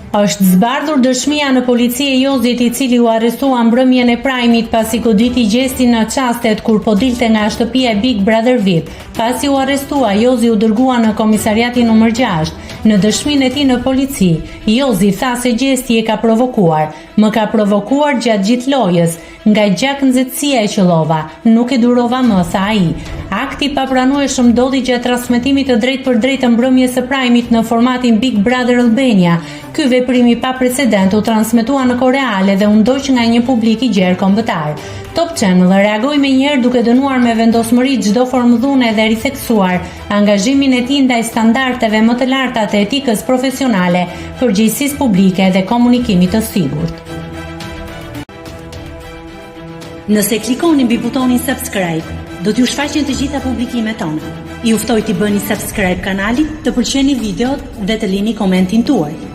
Është zbardhur dëshmia në polici e Jozit, i cili u arrestua mbrëmjen e prajmit pasi goditi gjesti në çastet kur po dilte nga shtëpia e Big Brother VIP. Pasi u arrestua, Jozi u dërgua në komisariatin nr. 6. Në dëshminë e tij në polici, Jozi tha se gjesti e ka provokuar. Më ka provokuar gjatë gjithë lojës, nga gjak nxehtësia e qellova, nuk e durova më, tha ai. Akti papranueshëm ndodhi gjatë transmetimit të drejtpërdrejtë të mbrëmjes së prajmit në formatin Big Brother Albania. Ky veprim i paprecedent u transmetua në kohë reale dhe u ndoq nga një publik i gjerë kombëtar. Top Channel reagoi menjëherë duke dënuar me vendosmëri çdo formë dhune dhe ritheksuar angazhimin e tij ndaj standardeve më të larta të etikës profesionale, përgjegjësisë publike dhe komunikimit të sigurt. Nëse klikoni mbi butonin subscribe, do t'ju shfaqen të gjitha publikimet tona. Ju ftoj t'i bëni subscribe kanalit, të pëlqeni videot dhe të lini komentin tuaj.